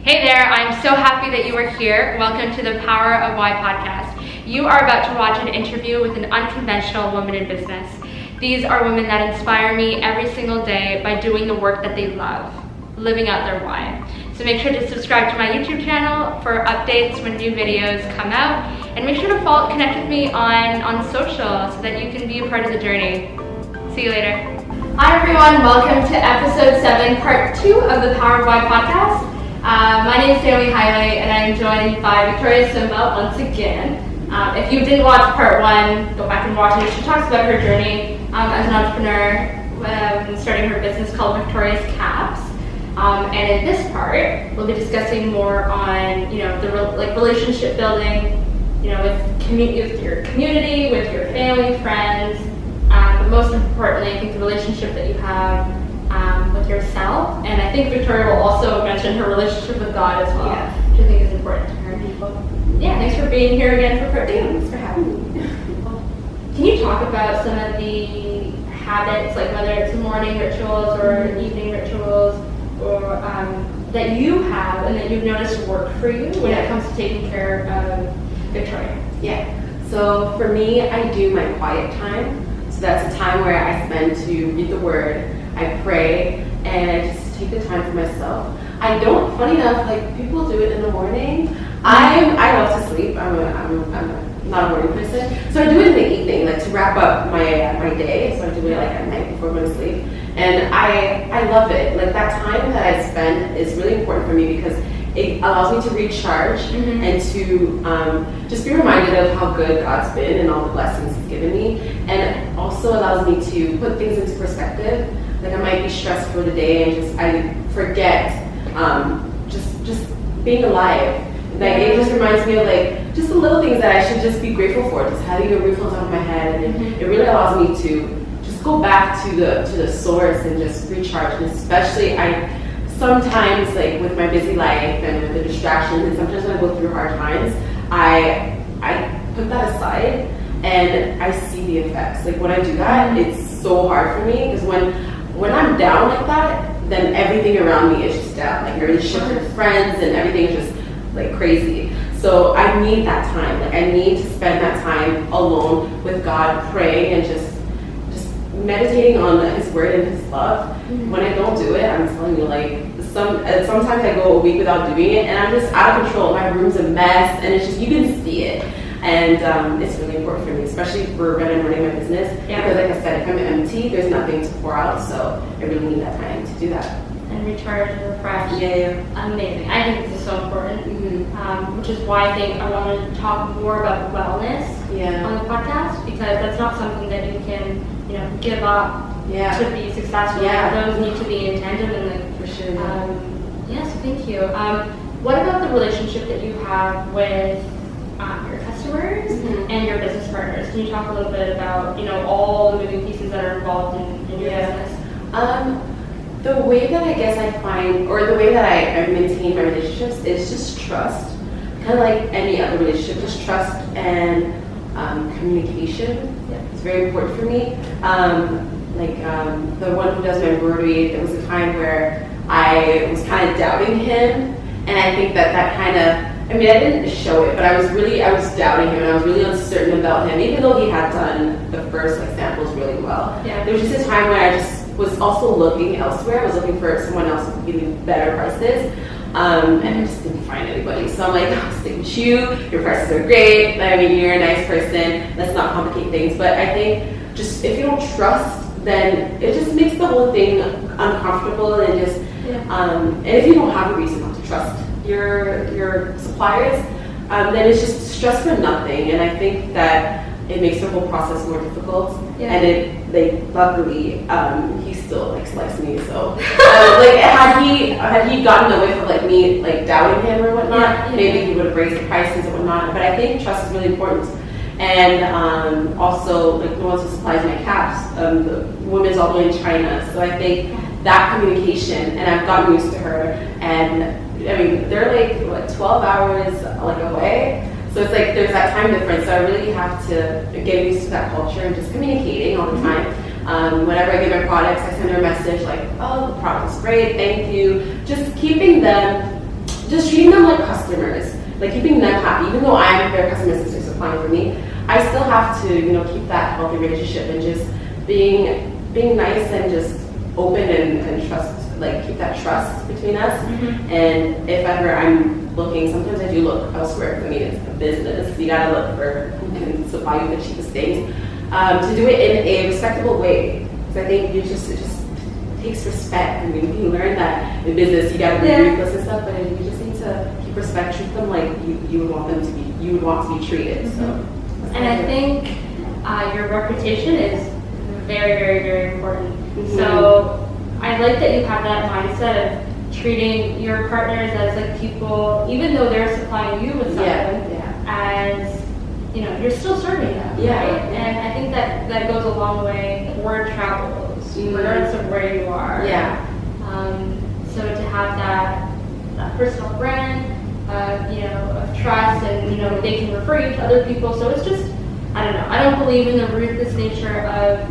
Hey there, I'm so happy that you are here. Welcome to the Power of Why podcast. You are about to watch an interview with an unconventional woman in business. These are women that inspire me every single day by doing the work that they love, living out their why. So make sure to subscribe to my YouTube channel for updates when new videos come out, and make sure to connect with me on social so that you can be a part of the journey. See you later. Hi everyone, welcome to episode 7, part 2 of the Power of Why podcast. My name is Naomi Highlight, and I'm joined by Victoria Simba once again. If you didn't watch part 1, go back and watch it. She talks about her journey as an entrepreneur, starting her business called Victoria's Caps. And in this part, we'll be discussing more on, the relationship building, with your community, with your family, friends, but most importantly, I think the relationship that you have with yourself. And I think Victoria will also mention her relationship with God as well, which I think is important to her. Yeah, thanks for being here again for part 2. Thanks for having me. Can you talk about some of the habits, like whether it's morning rituals or evening rituals, or that you have and that you've noticed work for you when it comes to taking care of Victoria? Yeah. So for me, I do my quiet time. So that's a time where I spend to read the Word, I pray, and I just take the time for myself. I don't, funny enough, like people do it in the morning. I love to sleep. I'm not a morning person. So I do it in the evening, like to wrap up my day. So I do it like at night before going to sleep. And I love it. Like that time that I spend is really important for me because it allows me to recharge and to just be reminded of how good God's been and all the blessings He's given me. And it also allows me to put things into perspective. Like I might be stressed for the day and I forget just being alive. Like it just reminds me of like just the little things that I should just be grateful for. Just having a roof on top of my head, and it really allows me to just go back to the source and just recharge. And especially sometimes like with my busy life and with the distractions, and sometimes when I go through hard times, I put that aside and I see the effects. Like when I do that, it's so hard for me because when I'm down like that, then everything around me is just down. Like my relationship with friends and everything is just like crazy. So I need that time. Like I need to spend that time alone with God, praying and just meditating on His Word and His love. When I don't do it, I'm telling you, like sometimes I go a week without doing it, and I'm just out of control. My room's a mess, and it's just you can see it. And it's really important for me, especially for when I'm running my business. Because like I said, if I'm empty, there's nothing to pour out. So I really need that time to do that. And recharge and refresh. Amazing. I think this is so important, which is why I think I want to talk more about wellness on the podcast, because that's not something that you can, give up to be successful. Those need to be in tandem, and for sure. Yes, thank you. What about the relationship that you have with your customers and your business partners? Can you talk a little bit about all the moving pieces that are involved in your business? The way that I guess I find, or the way that I maintain my relationships is just trust. Kind of like any other relationship, just trust and communication. It's very important for me. The one who does my embroidery, there was a time where I was kind of doubting him, and I think that kind of, I didn't show it, but I was doubting him, and I was really uncertain about him, even though he had done the first samples really well. There was just a time where I just was also looking elsewhere. I was looking for someone else who could give me better prices, and I just didn't find anybody. So I'm like, I'll stick with you. Your prices are great. You're a nice person. Let's not complicate things. But I think just if you don't trust, then it just makes the whole thing uncomfortable, and just and if you don't have a reason not to trust your suppliers, then it's just stress for nothing. And I think that it makes the whole process more difficult. And luckily he still likes me. So had he gotten a whiff of me doubting him or whatnot, maybe he would have raised the prices and whatnot. But I think trust is really important. And also the ones who supplies my caps, the woman's all the way in China. So I think that communication, and I've gotten used to her, and they're 12 hours away. So it's there's that time difference. So I really have to get used to that culture and just communicating all the time. Whenever I get my products, I send her a message oh, the product is great, thank you. Just keeping them, just like keeping them happy. Even though I'm their customer assistant supplying for me, I still have to, you know, keep that healthy relationship and just being nice and just open and trust, like keep that trust between us. And if ever I'm looking, sometimes I do look elsewhere. I mean, it's a business. You gotta look for who can supply you the cheapest things. To do it in a respectable way. Because I think it just takes respect. I mean, you can learn that in business. You gotta be ruthless and stuff, but you just need to keep respect, treat them like you would want them to be. You would want to be treated. So. And I think your reputation is very, very, very important. So I like that you have that mindset of treating your partners as like people, even though they're supplying you with something, as, you know, you're still serving them, right? And I think that goes a long way. Word travels, regardless of where you are. So to have that personal brand, you know, of trust, and, you know, they can refer you to other people. So it's just, I don't know. I don't believe in the ruthless nature of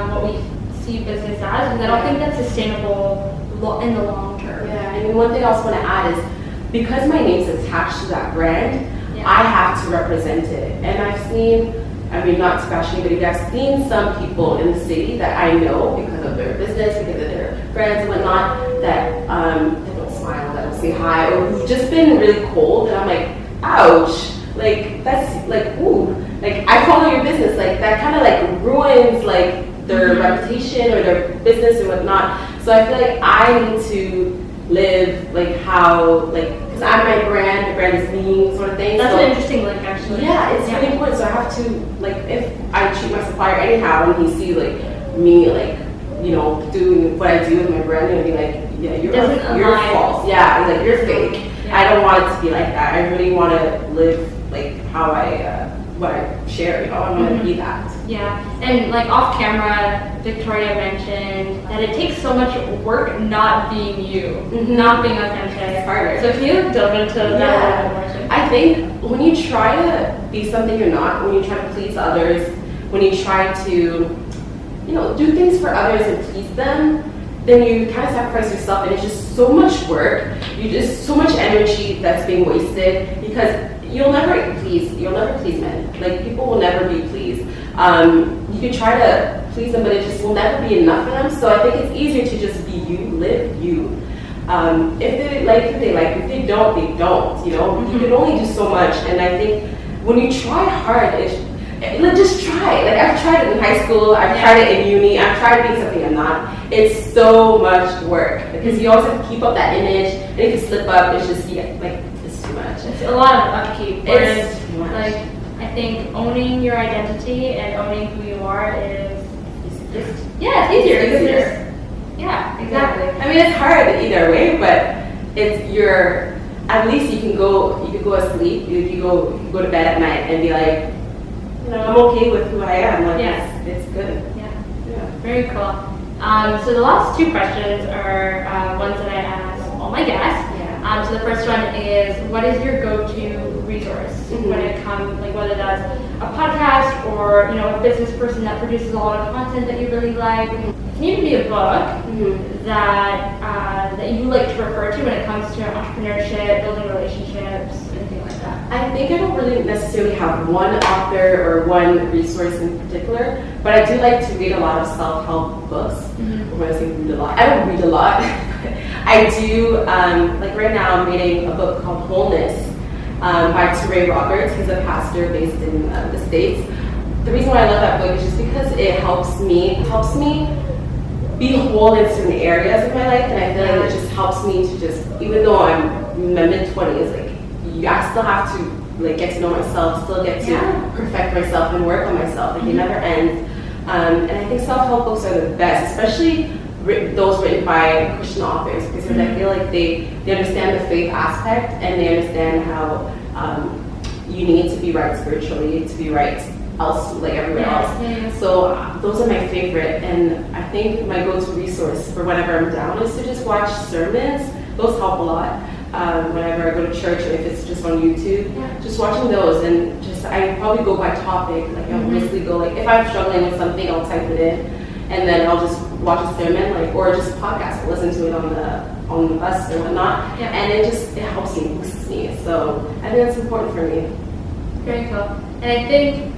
what we see business as, and I don't think that's sustainable in the long term. I mean, one thing I also want to add is, because my name's attached to that brand, I have to represent it. And I've seen, I mean, not to bash anybody, but I've seen some people in the city that I know because of their business, because of their friends and whatnot, that don't smile, that don't say hi, or who've just been really cold, and I'm like, ouch, like, that's like, ooh, like, I follow your business, like, that kind of like ruins like their reputation or their business and whatnot. So I feel like I need to live like how, like, because I'm my brand, the brand is me, sort of thing. That's an interesting link, actually. Yeah, it's really important. So I have to, like, if I treat my supplier anyhow and he see like me, like, you know, doing what I do with my brand, and be like, yeah, you're false. Yeah, it's like, you're fake. I don't want it to be like that. I really want to live like how what I share, you know, I want to be that. Yeah, and like off camera, Victoria mentioned that it takes so much work not being you, not being authentic. It's harder. So if you delve into that a little more. I think when you try to be something you're not, when you try to please others, when you try to, you know, do things for others and please them, then you kind of sacrifice yourself, and it's just so much work. You just so much energy that's being wasted, because you'll never please men. Like, people will never be pleased. You can try to please them, but it just will never be enough for them. So I think it's easier to just be you, live you. If they like you, they like you. If they don't, they don't. You know, you can only do so much. And I think when you try hard, just try. Like, I've tried it in high school. I've tried it in uni. I've tried being something I'm not. It's so much work, because you always have to keep up that image. And if you slip up, it's just like, it's too much. It's a lot of upkeep. It's too much. Like, I think owning your identity and owning who you are is just, it's easier. It's easier. Yeah, exactly. I mean, it's hard either way, but at least you can go asleep. You go to bed at night and be like, you know, I'm okay with who I am. Like, it's good. Yeah. Very cool. So the last two questions are ones that I ask all my guests. So the first one is, what is your go-to resource when it comes, like, whether that's a podcast or, you know, a business person that produces a lot of content that you really like. It can even be a book that you like to refer to when it comes to entrepreneurship, building relationships, anything like that. I think I don't really necessarily have one author or one resource in particular, but I do like to read a lot of self-help books. When I say read a lot, I don't read a lot. I do, like right now I'm reading a book called Wholeness by Ray Roberts. He's a pastor based in the States. The reason why I love that book is just because it helps me be whole in certain areas of my life, and I feel like it just helps me to just, even though I'm in my mid-20s, like, I still have to like get to know myself, still get to perfect myself and work on myself. Like, it never ends. And I think self-help books are the best, especially those written by Christian authors, because I feel like they understand the faith aspect, and they understand how you need to be right spiritually to be right like everywhere else. So those are my favorite, and I think my go-to resource for whenever I'm down is to just watch sermons. Those help a lot. Whenever I go to church, or if it's just on YouTube, just watching those, and just I probably go by topic. Like, I'll basically go, like, if I'm struggling with something, I'll type it in, and then I'll just watch a sermon, like, or just podcast, listen to it on the bus or whatnot, and it helps me, boosts me. So I think think that's important for me. Very cool. And I think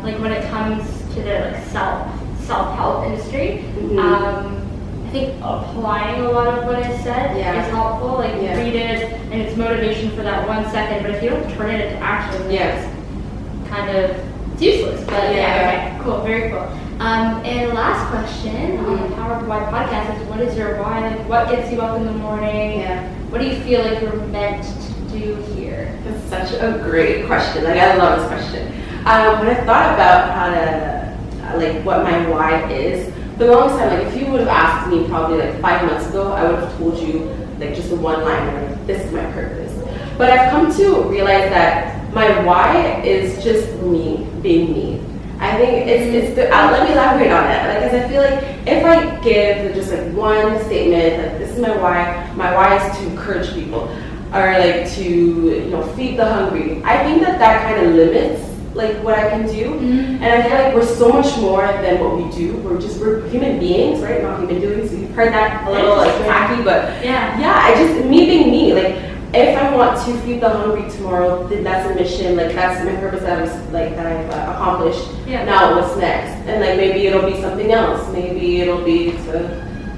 like when it comes to the like self-help industry, I think applying a lot of what I said is helpful. Like read it and it's motivation for that 1 second, but if you don't turn it into action, it's kind of it's useless. But okay, cool, very cool. And last question on the Power of Why podcast is, what is your why? Like, what gets you up in the morning? What do you feel like you're meant to do here? That's such a great question. Like, I love this question. When I thought about how to, like, what my why is, for the longest time, like, if you would have asked me probably like 5 months ago, I would have told you like just a one-liner, like, this is my purpose. But I've come to realize that my why is just me being me. I think it's the, let me elaborate on it, because I feel like if I give just like one statement, like this is my why is to encourage people, or like to, you know, feed the hungry. I think that kind of limits like what I can do, and I feel like we're so much more than what we do. We're human beings, right? Not human doings. You've heard that a little like tacky, but I just me being me, like. If I want to feed the hungry tomorrow, then that's a mission. Like that's my purpose that I've accomplished. Now what's next? And like maybe it'll be something else. Maybe it'll be to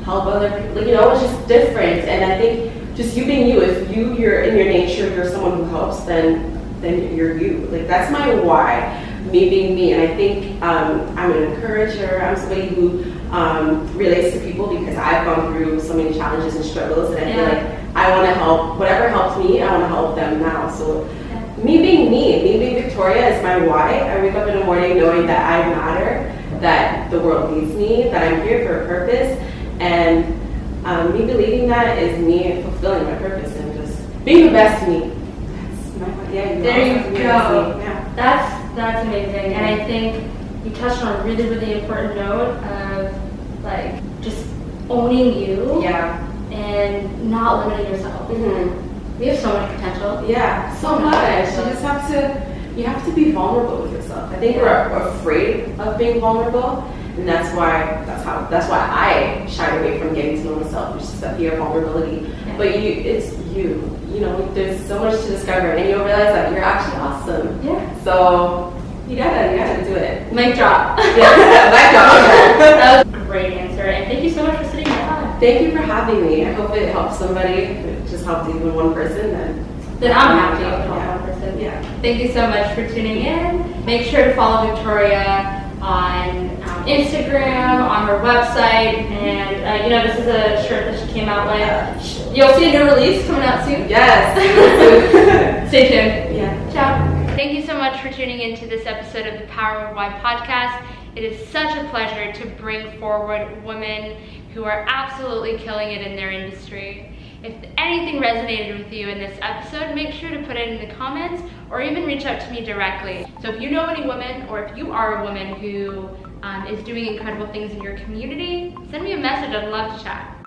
help other people. Like, you know, it's just different. And I think just you being you. If you're in your nature, you're someone who helps, then you're you. Like that's my why. Me being me. And I think I'm an encourager. I'm somebody who relates to people because I've gone through so many challenges and struggles, and I feel like I want to help, whatever helps me, I want to help them now. So me being Victoria is my why. I wake up in the morning knowing that I matter, that the world needs me, that I'm here for a purpose, and me believing that is me fulfilling my purpose and just being the best me. That's my why. There you go. That's amazing. And I think you touched on a really, really important note of like just owning you. And not limiting yourself. We have so much potential. So much. You have to be vulnerable with yourself. I think we're afraid of being vulnerable, and that's why I shied away from getting to know myself, which is that fear of vulnerability. But it's you. You know, there's so much to discover, and you'll realize that you're actually awesome. So you gotta do it. Mic drop. Mic drop. That was a great answer, and thank you so much for sitting down. Thank you for having me. I hope it helps somebody. If it just helps even one person, then I'm happy if it helps one person. Thank you so much for tuning in. Make sure to follow Victoria on Instagram, on her website, and you know, this is a shirt that she came out with. You'll see a new release coming out soon. Stay tuned. Ciao. Thank you so much for tuning into this episode of the Power of Why podcast. It is such a pleasure to bring forward women who are absolutely killing it in their industry. If anything resonated with you in this episode, make sure to put it in the comments or even reach out to me directly. So if you know any women, or if you are a woman who is doing incredible things in your community, send me a message. I'd love to chat.